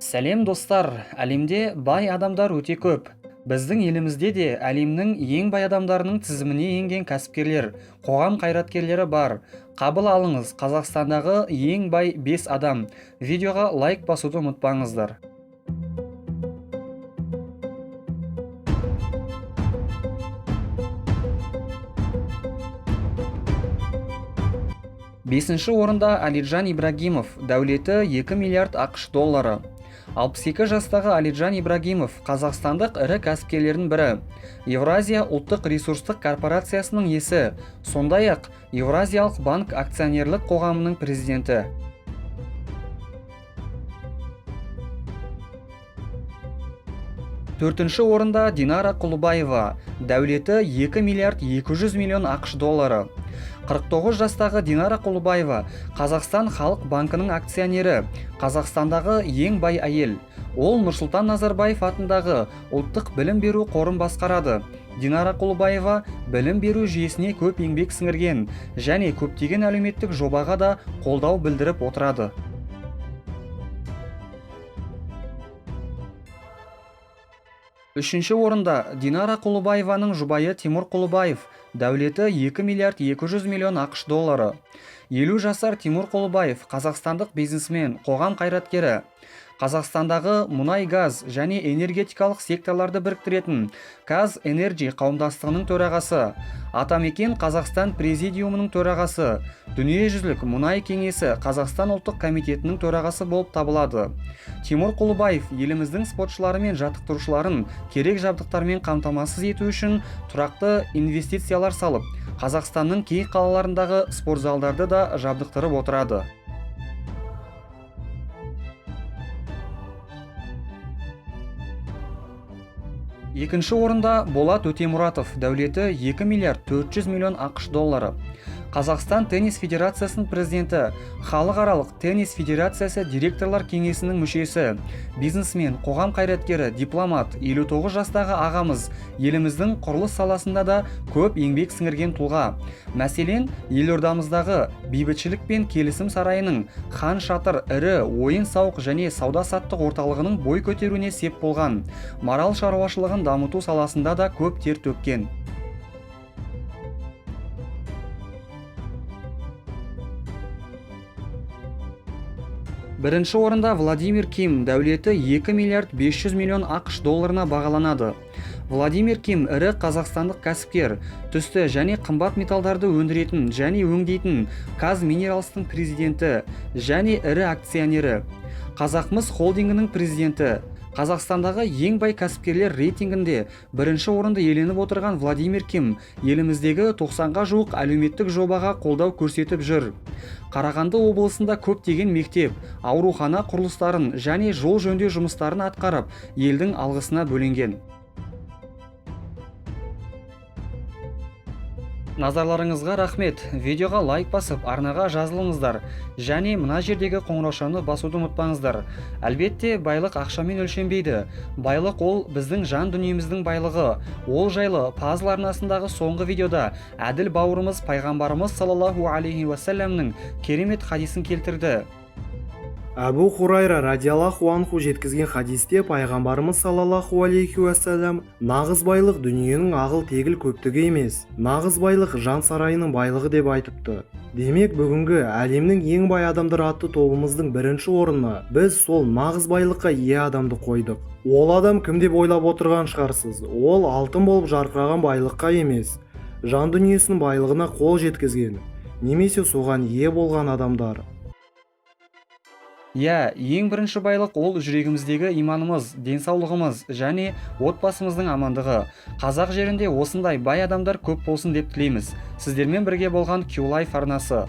Сәлем достар, әлемде бай адамдар өте көп. Біздің елімізде де әлемнің ең бай адамдарының тізіміне енген кәсіпкерлер, қоғам қайраткерлері бар. Қабыл алыңыз, Қазақстандағы ең бай 5 адам. Видеоға лайк басуды ұмытпаңыздар. Бесінші орында Алиджан Ибрагимов, дәулеті 2 миллиард ақш доллары. 62 жастағы Алиджан Ибрагимов қазақстандық ірі кәсіпкерлердің бірі. Евразия ұлттық ресурстық корпорациясының иесі, сондай-ақ Евразиялық банк акционерлік қоғамының президенті. Төртінші орында Динара Құлыбаева, дәулеті 2 миллиард 200 миллион ақш доллары. 49 жастағы Динара Құлыбаева Қазақстан Халық банкінің акционері, Қазақстандағы ең бай әйел. Ол Нұрсұлтан Назарбаев атындағы ұлттық білім беру қорын басқарады. Динара Құлыбаева білім беру жүйесіне көп еңбек сіңірген және көптеген әлеуметтік жобаға да қолдау білдіріп отырады. Үшінші орында Динара Құлыбаеваның жұбайы Тимур Құлыбаев, дәулеті 2 миллиард 200 миллион ақш доллары. 50 жасар Тимур Құлыбаев қазақстандық бизнесмен, қоғам қайраткері. Қазақстандағы мұнай газ және энергетикалық секторларды біріктіретін Каз Энерджи қауымдастығының төрағасы, Атамекен Қазақстан президиумының төрағасы, Дүниежүзілік мұнай кеңесі Қазақстан ұлттық комитетінің төрағасы болып табылады. Тимур Құлыбаев еліміздің спортшылары мен жаттықтырушыларын керек жабдықтармен қамтамасыз ету үшін тұрақты инвестициялар салып, Қазақстанның кей қалаларындағы спортзалдарды да жабдықтырып отырады. Екінші орында Болат Өтемұратов, дәулеті 2 миллиард 400 миллион ақш доллары. Қазақстан теннис федерациясының президенті, Халықаралық теннис федерациясы директорлар кеңесінің мүшесі, бизнесмен, қоғам қайраткері, дипломат, 59 жастағы ағамыз еліміздің құрылыс саласында да көп еңбек сіңірген тұлға. Мәселен, елордамыздағы бейбітшілік пен келісім сарайының Хан Шатыр ірі ойын-сауық және сауда-саттық орталығының бой көтеруіне сеп болған. Марал шаруашылығын дамыту саласында да көп тер төккен. Бірінші орында Владимир Ким, дәулеті 2 миллиард 500 миллион ақш долларына бағаланады. Владимир Ким ірі қазақстандық кәсіпкер, түсті және қымбат металдарды өндіретін және өңдейтін Казминералстың президенті және ірі акционері. Қазақмыс холдингінің президенті. Қазақстандағы ең бай кәсіпкерлер рейтингінде бірінші орынды иеленіп отырған Владимир Ким еліміздегі 90-ға жуық әлеуметтік жобаға қолдау көрсетіп жүр. Қарағанды облысында көптеген мектеп, аурухана құрылыстарын және жол жөндеу жұмыстарын атқарып, елдің алғысына бөленген. Назарларыңызға рахмет. Видеоға лайк басып, арнаға жазылыңыздар және мына жердегі қоңыраушаны басуды ұмытпаңыздар. Әлбетте, байлық ақшамен өлшенбейді. Байлық ол біздің жан дүниеміздің байлығы. Ол жайлы пазл арнасындағы соңғы видеода әділ бауырымыз пайғамбарымыз саллаллаху алейхи уассаламның керемет хадисін келтірді. Әбу Хурайра радиаллаху анху жеткізген хадисте пайғамбарымыз саллаллаху алейхи уассалам нағыз байлық дүниенің ағыл-тегіл көптігі емес, нағыз байлық жан сарайының байлығы деп айтыпты. Демек бүгінгі әлемнің ең бай адамдар атты тобымыздың бірінші орнына біз сол нағыз байлыққа ие адамды қойдық. Ол адам кім деп ойлап отырған шығарсыз? Ол алтын болып жарқыраған байлыққа емес, жан дүниесінің байлығына қол жеткізген, немесе соған ие болған адамдар. Ең бірінші байлық ол жүрегіміздегі иманымыз, денсаулығымыз және отбасымыздың амандығы. Қазақ жерінде осындай бай адамдар көп болсын деп тілейміз. Сіздермен бірге болған Q-Life арнасы.